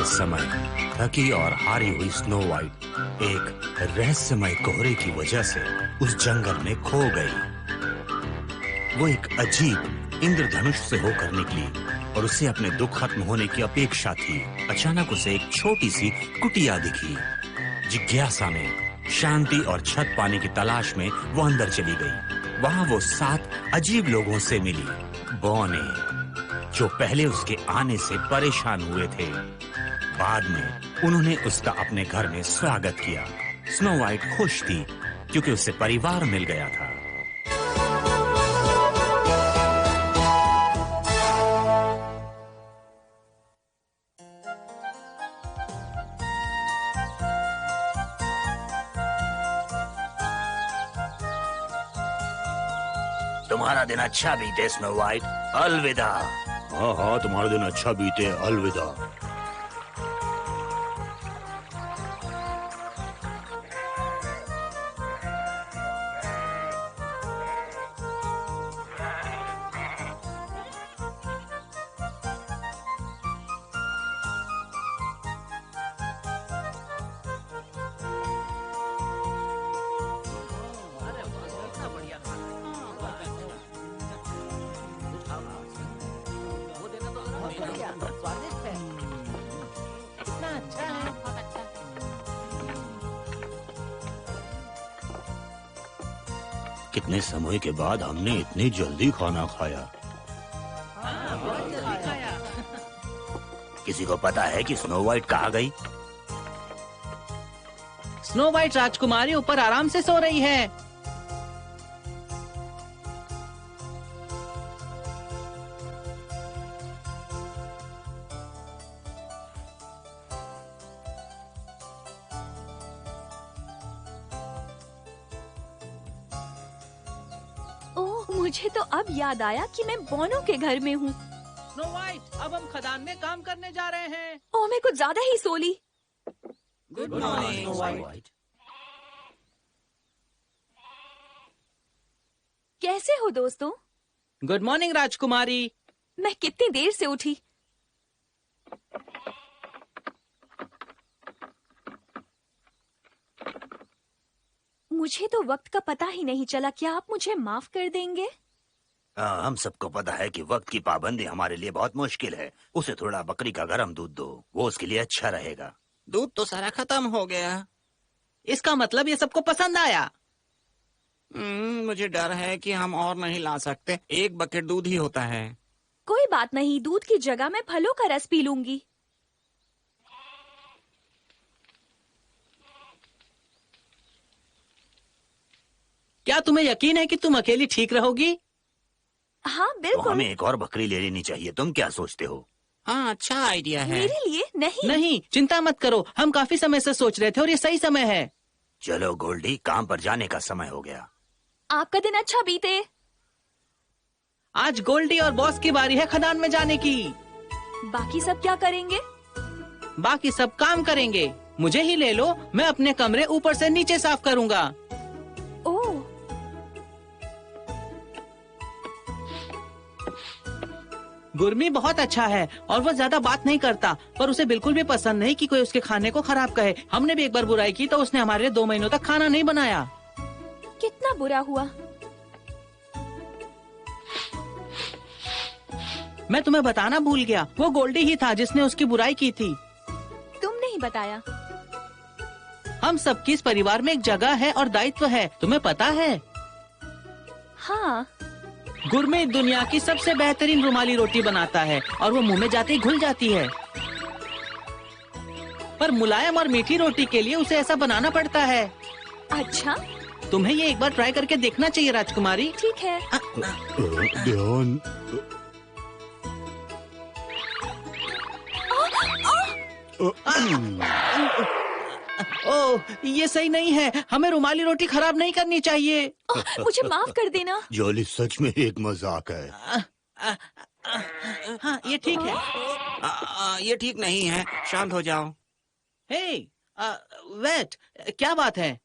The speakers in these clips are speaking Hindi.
समय थकी और हारी हुई स्नो वाइट एक रहस्यमय कोहरे की वजह से उस जंगल में खो गई। वो एक अजीब इंद्रधनुष से होकर निकली और उसे अपने दुख खत्म होने की अपेक्षा थी। अचानक उसे एक छोटी सी कुटिया दिखी। जिज्ञासा में, शांति और छत पाने की तलाश में वो अंदर चली गई। वहां वो 7 अजीब लोगों से मिली। बौने, जो पहले उसके आने से परेशान हुए थे। बाद में उन्होंने उसका अपने घर में स्वागत किया। स्नो वाइट खुश थी क्योंकि उसे परिवार मिल गया था। तुम्हारा दिन अच्छा बीते स्नो वाइट। अलविदा। हाँ हाँ, तुम्हारा दिन अच्छा बीते। अलविदा। कितने समय के बाद हमने इतनी जल्दी खाना खाया। किसी को पता है कि स्नो वाइट कहाँ गई? स्नो वाइट राजकुमारी ऊपर आराम से सो रही है। मुझे तो अब याद आया कि मैं बोनो के घर में हूँ। स्नो वाइट, अब हम खदान में काम करने जा रहे हैं। ओह, मैं कुछ ज्यादा ही सो ली। Good morning Snow White. कैसे हो दोस्तों? गुड मॉर्निंग राजकुमारी। मैं कितनी देर से उठी। मुझे तो वक्त का पता ही नहीं चला। क्या आप मुझे माफ कर देंगे? हम सबको पता है कि वक्त की पाबंदी हमारे लिए बहुत मुश्किल है। उसे थोड़ा बकरी का गर्म दूध दो, वो उसके लिए अच्छा रहेगा। दूध तो सारा खत्म हो गया। इसका मतलब ये सबको पसंद आया। मुझे डर है कि हम और नहीं ला सकते। 1 बकेट दूध ही होता है। कोई बात नहीं, दूध की जगह मैं फलों का रस पी लूंगी। क्या तुम्हें यकीन है कि तुम अकेली ठीक रहोगी? हाँ तो बिल्कुल। हमें एक और बकरी ले लेनी चाहिए। तुम क्या सोचते हो? हाँ, अच्छा आइडिया है। मेरे लिए नहीं। नहीं, चिंता मत करो। हम काफी समय से सोच रहे थे और ये सही समय है। चलो गोल्डी, काम पर जाने का समय हो गया। आपका दिन अच्छा बीते। आज गोल्डी और बॉस की बारी है खदान में जाने की। बाकी सब क्या करेंगे? बाकी सब काम करेंगे। मुझे ही ले लो, मैं अपने कमरे ऊपर से नीचे साफ करूंगा। ओह, गुरमी बहुत अच्छा है और वो ज्यादा बात नहीं करता, पर उसे बिल्कुल भी पसंद नहीं कि कोई उसके खाने को खराब कहे। हमने भी एक बार बुराई की तो उसने हमारे लिए 2 महीनों तक खाना नहीं बनाया। कितना बुरा हुआ। मैं तुम्हें बताना भूल गया, वो गोल्डी ही था जिसने उसकी बुराई की थी। तुमने ही बताया। हम सबकी इस परिवार में एक जगह है और दायित्व है, तुम्हें पता है? हाँ, गुरमीत दुनिया की सबसे बेहतरीन रुमाली रोटी बनाता है और वो मुंह में जाते ही घुल जाती है। पर मुलायम और मीठी रोटी के लिए उसे ऐसा बनाना पड़ता है। अच्छा, तुम्हें ये एक बार ट्राई करके देखना चाहिए राजकुमारी। ठीक है। ध्यान। ओह, ये सही नहीं है। हमें रुमाली रोटी खराब नहीं करनी चाहिए। मुझे माफ कर देना। जॉली, सच में एक मजाक है। हाँ, ये ठीक है। ये ठीक नहीं है। शांत हो जाओ। हे, वेट, क्या बात है?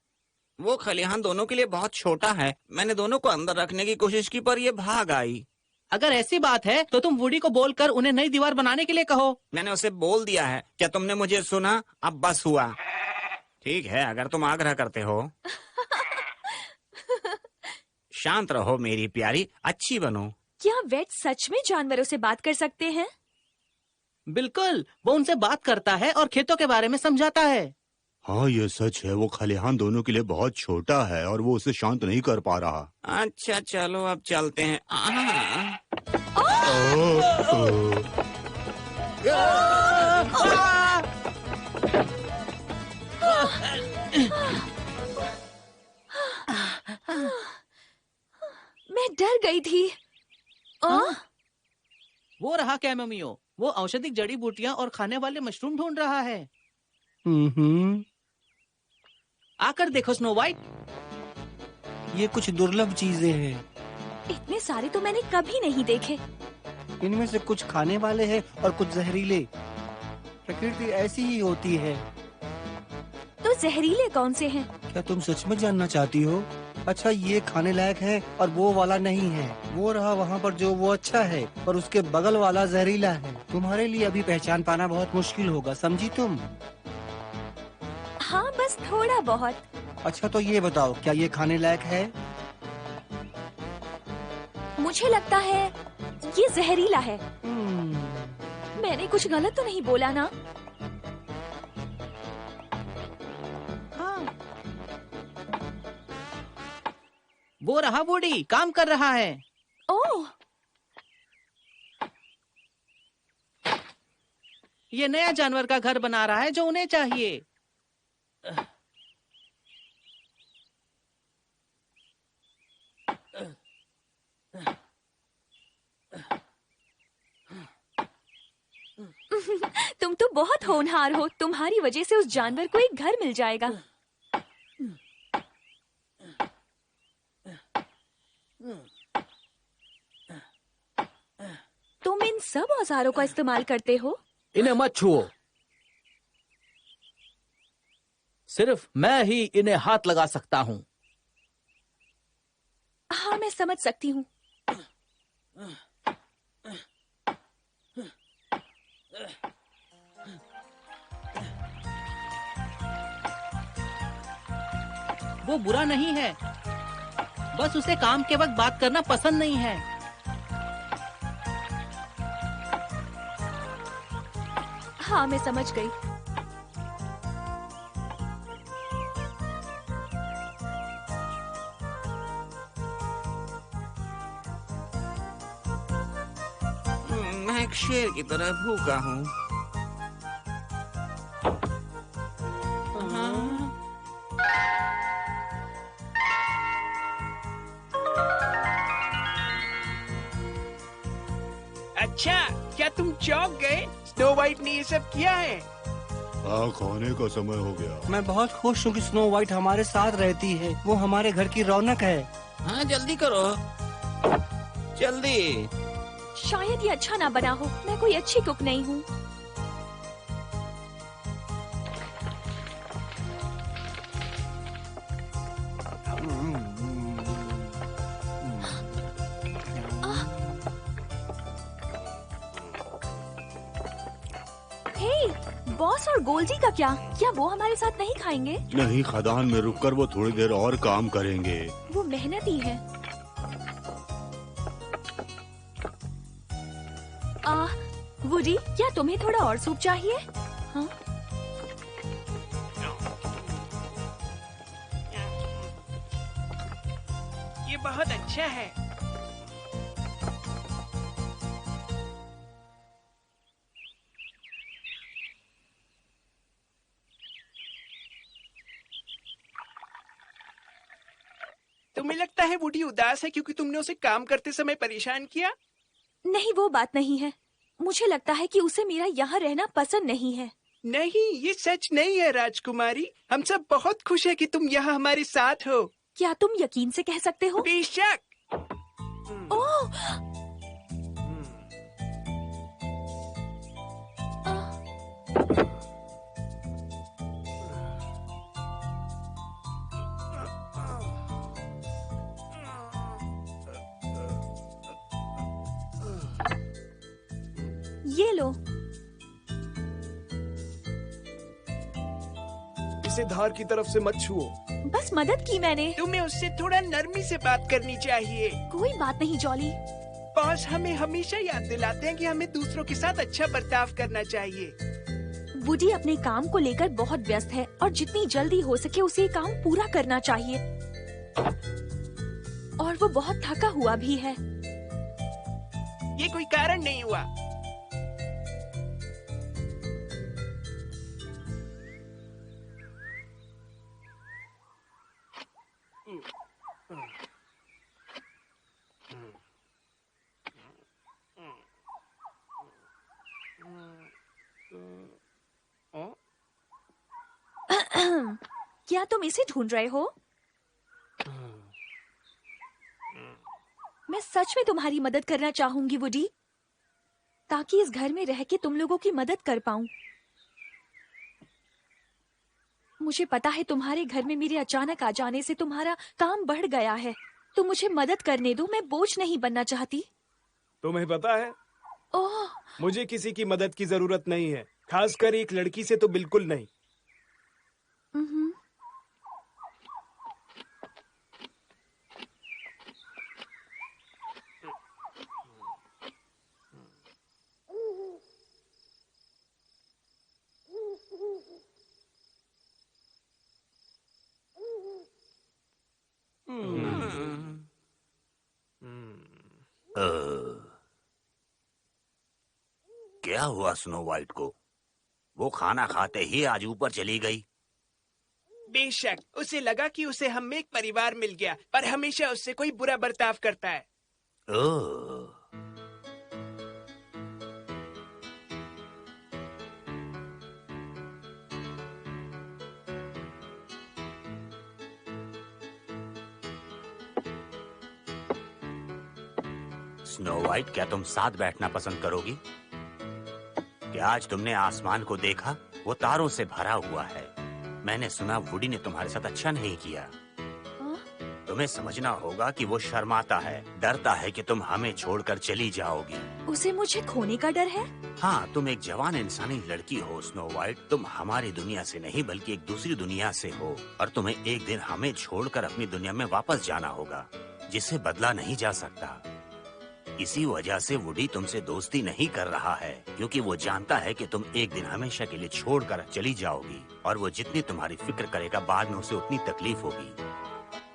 वो खलिहान दोनों के लिए बहुत छोटा है। मैंने दोनों को अंदर रखने की कोशिश की पर ये भाग आई। अगर ऐसी बात है तो तुम वुडी को बोलकर उन्हें नई दीवार बनाने के लिए कहो। मैंने उसे बोल दिया है। क्या तुमने मुझे सुना? अब बस हुआ। ठीक है, अगर तुम आग्रह करते हो। शांत रहो मेरी प्यारी, अच्छी बनो। क्या वेट सच में जानवरों से बात कर सकते हैं? बिल्कुल, वो उनसे बात करता है और खेतों के बारे में समझाता है। हाँ, ये सच है। वो खलिहान दोनों के लिए बहुत छोटा है और वो उसे शांत नहीं कर पा रहा। अच्छा चलो अब चलते हैं। मैं डर गई थी। वो रहा कैमोमियो। वो औषधिक जड़ी बूटियां और खाने वाले मशरूम ढूंढ रहा है। आकर देखो स्नो व्हाइट। ये कुछ दुर्लभ चीजें हैं। इतने सारे तो मैंने कभी नहीं देखे। इनमें से कुछ खाने वाले हैं और कुछ जहरीले। प्रकृति ऐसी ही होती है। तो जहरीले कौन से हैं? क्या तुम सच में जानना चाहती हो? अच्छा, ये खाने लायक है और वो वाला नहीं है। वो रहा वहाँ पर जो वो अच्छा है, पर उसके बगल वाला जहरीला है। तुम्हारे लिए अभी पहचान पाना बहुत मुश्किल होगा, समझी तुम? हाँ, बस थोड़ा बहुत। अच्छा, तो ये बताओ, क्या ये खाने लायक है? मुझे लगता है ये जहरीला है। हम्म, मैंने कुछ गलत तो नहीं बोला ना? हाँ। वो रहा वुडी, काम कर रहा है। ओह, ये नया जानवर का घर बना रहा है जो उन्हें चाहिए। तुम तो बहुत होनहार हो। तुम्हारी वजह से उस जानवर को एक घर मिल जाएगा। तुम इन सब औजारों का इस्तेमाल करते हो? इन्हें मत छुओ। सिर्फ मैं ही इन्हें हाथ लगा सकता हूँ। हाँ, मैं समझ सकती हूँ। वो बुरा नहीं है, बस उसे काम के वक्त बात करना पसंद नहीं है। हाँ, मैं समझ गई। मैं एक शेर की तरह भूखा हूँ। अच्छा, क्या तुम चौंक गए? स्नो वाइट ने ये सब किया है। हाँ, खाने का समय हो गया। मैं बहुत खुश हूँ कि स्नो वाइट हमारे साथ रहती है। वो हमारे घर की रौनक है। हाँ, जल्दी करो, जल्दी। शायद ये अच्छा ना बना हो। मैं कोई अच्छी कुक नहीं हूँ। बॉस और गोल्डी का क्या वो हमारे साथ नहीं खाएंगे? नहीं, खदान में रुककर वो थोड़ी देर और काम करेंगे। वो मेहनती है। वुडी, क्या तुम्हें थोड़ा और सूप चाहिए? हाँ? ये बहुत अच्छा है। तुम्हें लगता है वुडी उदास है क्योंकि तुमने उसे काम करते समय परेशान किया? नहीं, वो बात नहीं है। मुझे लगता है कि उसे मेरा यहाँ रहना पसंद नहीं है। नहीं, ये सच नहीं है राजकुमारी। हम सब बहुत खुश है कि तुम यहाँ हमारे साथ हो। क्या तुम यकीन से कह सकते हो? बेशक। ओह! इसे धार की तरफ से मत छुओ। बस मदद की मैंने। तुम्हें उससे थोड़ा नरमी से बात करनी चाहिए। कोई बात नहीं जॉली। बॉस हमें हमेशा याद दिलाते हैं कि हमें दूसरों के साथ अच्छा बर्ताव करना चाहिए। वुडी अपने काम को लेकर बहुत व्यस्त है और जितनी जल्दी हो सके उसे ये काम पूरा करना चाहिए। और वो बहुत थका हुआ भी है। ये कोई कारण नहीं हुआ। क्या तुम इसे ढूंढ रहे हो? मैं सच में तुम्हारी मदद करना चाहूंगी वुडी, ताकि इस घर में रह के तुम लोगों की मदद कर पाऊं। मुझे पता है तुम्हारे घर में मेरे अचानक आ जाने से तुम्हारा काम बढ़ गया है, तो मुझे मदद करने दो। मैं बोझ नहीं बनना चाहती। तुम्हें पता है, ओह, मुझे किसी की मदद की जरूरत नहीं है, खासकर एक लड़की से तो बिल्कुल नहीं। उम्हूं। क्या हुआ स्नो वाइट को? वो खाना खाते ही आज ऊपर चली गई। बेशक उसे लगा कि उसे हम में एक परिवार मिल गया, पर हमेशा उससे कोई बुरा बर्ताव करता है। ओह, स्नो वाइट, क्या तुम साथ बैठना पसंद करोगी? क्या आज तुमने आसमान को देखा? वो तारों से भरा हुआ है। मैंने सुना वुडी ने तुम्हारे साथ अच्छा नहीं किया। तुम्हें समझना होगा कि वो शर्माता है, डरता है कि तुम हमें छोड़कर चली जाओगी। उसे मुझे खोने का डर है? हाँ, तुम एक जवान इंसानी लड़की हो स्नो वाइट। तुम हमारी दुनिया से नहीं बल्कि एक दूसरी दुनिया से हो, और तुम्हें एक दिन हमें छोड़कर अपनी दुनिया में वापस जाना होगा, जिसे बदला नहीं जा सकता। इसी वजह से वुडी तुमसे दोस्ती नहीं कर रहा है, क्योंकि वो जानता है कि तुम एक दिन हमेशा के लिए छोड़कर चली जाओगी, और वो जितनी तुम्हारी फिक्र करेगा बाद में उसे उतनी तकलीफ होगी।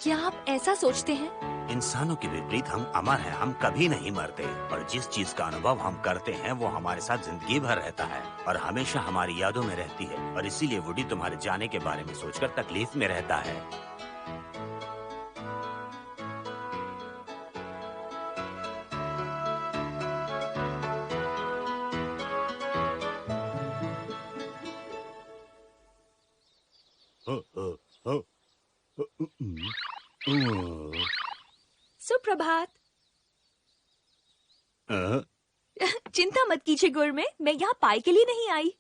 क्या आप ऐसा सोचते हैं? इंसानों के विपरीत हम अमर हैं, हम कभी नहीं मरते, और जिस चीज का अनुभव हम करते हैं वो हमारे साथ जिंदगी भर रहता है और हमेशा हमारी यादों में रहती है। और इसीलिए वुडी तुम्हारे जाने के बारे में सोचकर तकलीफ में रहता है। सुप्रभात। चिंता मत कीजिए गुरमे, मैं यहाँ पाई के लिए नहीं आई।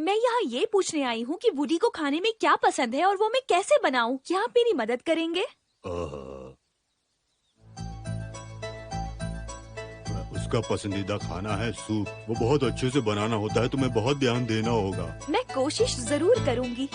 मैं यहाँ ये पूछने आई हूँ कि वुडी को खाने में क्या पसंद है और वो मैं कैसे बनाऊँ। क्या आप मेरी मदद करेंगे? उसका पसंदीदा खाना है सूप। वो बहुत अच्छे से बनाना होता है, तुम्हें बहुत ध्यान देना होगा। मैं कोशिश जरूर करूँगी।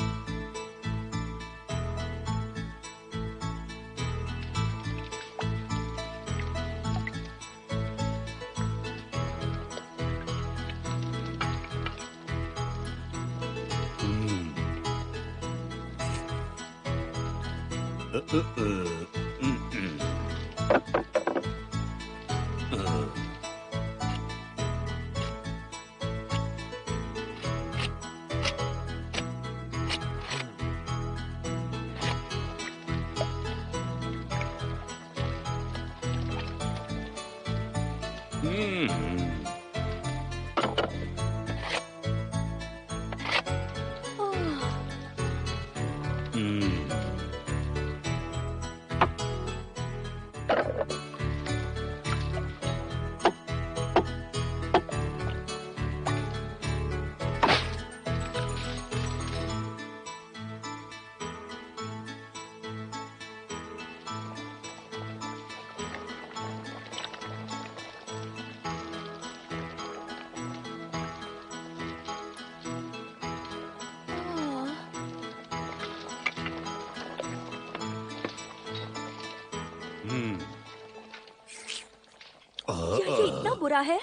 रहा है?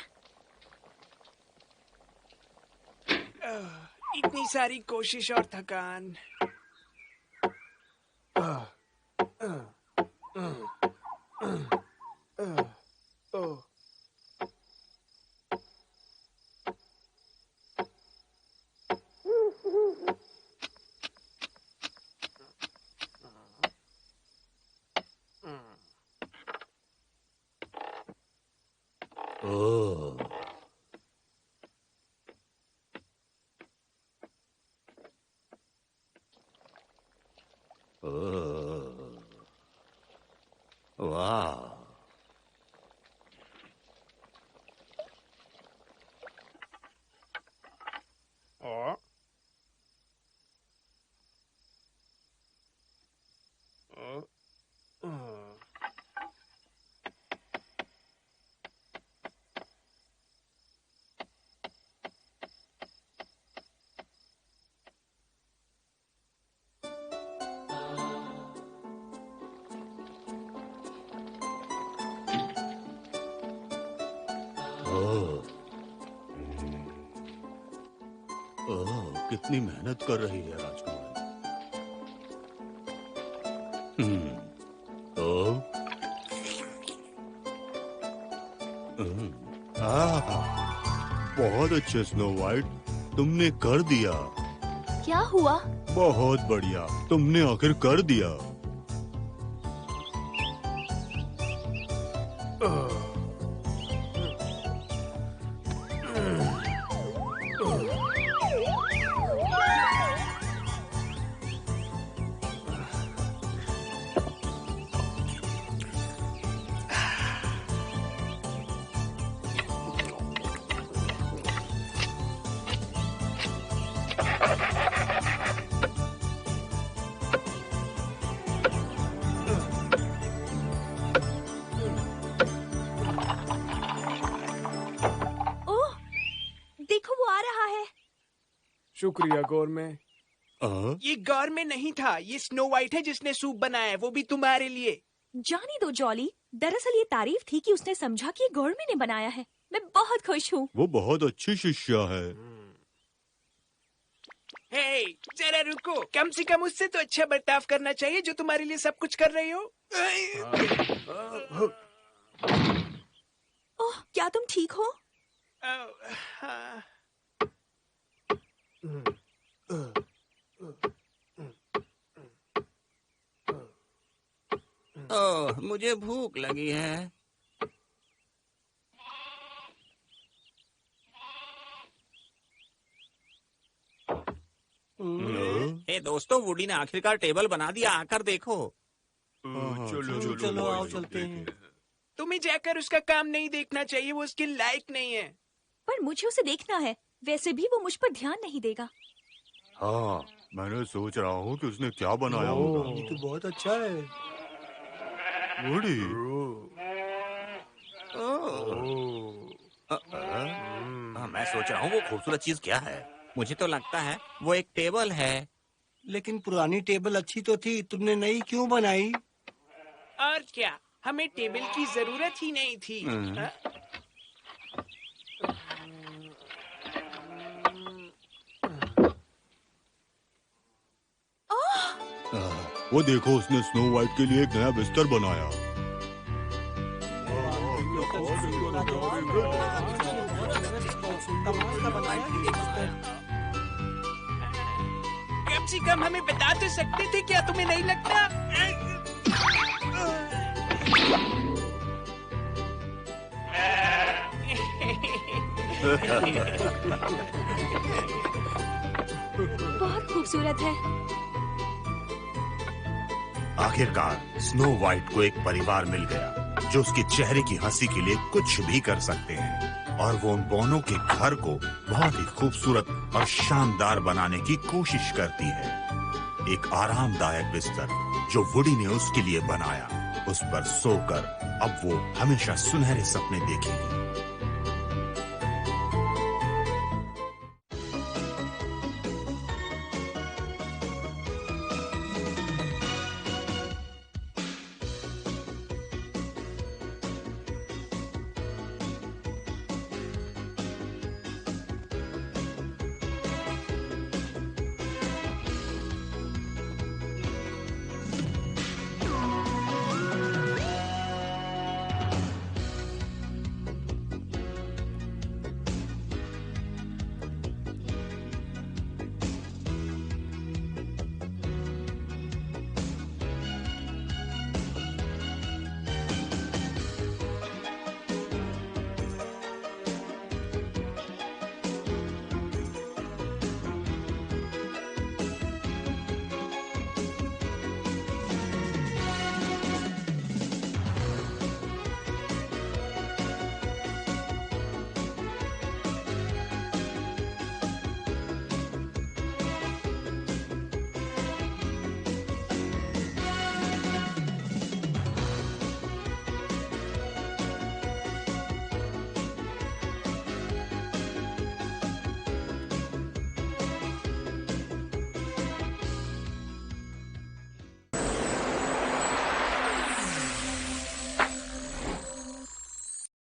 इतनी सारी कोशिश और थकान। ओह, ओह, वाह। ओह, ओह, कितनी मेहनत कर रही है राजकुमारी। ओह, बहुत अच्छे स्नो वाइट, तुमने कर दिया। क्या हुआ? बहुत बढ़िया, तुमने आखिर कर दिया। शुक्रिया गौर में। ये गौर में नहीं था, ये स्नो वाइट है जिसने सूप बनाया है, वो भी तुम्हारे लिए। जाने दो जॉली, दरअसल ये तारीफ थी कि उसने समझा कि ये गौरमे ने बनाया है। मैं बहुत खुश हूँ। वो बहुत अच्छी शिष्या है। हे, जरा रुको, कम से कम उससे तो अच्छा बर्ताव करना चाहिए जो तुम्हारे लिए सब कुछ कर रही हो। ओह, क्या तुम ठीक हो? हाँ। ओह, मुझे भूख लगी है। ए दोस्तों, वुडी ने आखिरकार टेबल बना दिया, आकर देखो। चलो आओ चलते हैं। तुम्हें जाकर उसका काम नहीं देखना चाहिए, वो उसके लायक नहीं है। पर मुझे उसे देखना है, वैसे भी वो मुझ पर ध्यान नहीं देगा। हाँ, मैंने सोच रहा हूँ कि उसने क्या बनाया होगा। ये तो बहुत अच्छा है। वुडी, मैं सोच रहा हूँ वो खूबसूरत चीज क्या है। मुझे तो लगता है वो एक टेबल है। लेकिन पुरानी टेबल अच्छी तो थी, तुमने नई क्यों बनाई? और क्या, हमें टेबल की जरूरत ही नहीं थी। हाँ? वो देखो, उसने स्नो वाइट के लिए एक नया बिस्तर बनाया। कम से कम हमें बता तो सकते थे, क्या तुम्हें नहीं लगता? बहुत खूबसूरत है। आखिरकार स्नो वाइट को एक परिवार मिल गया जो उसके चेहरे की हंसी के लिए कुछ भी कर सकते हैं, और वो उन बोनों के घर को बहुत ही खूबसूरत और शानदार बनाने की कोशिश करती है। एक आरामदायक बिस्तर जो वुडी ने उसके लिए बनाया, उस पर सोकर अब वो हमेशा सुनहरे सपने देखेगी।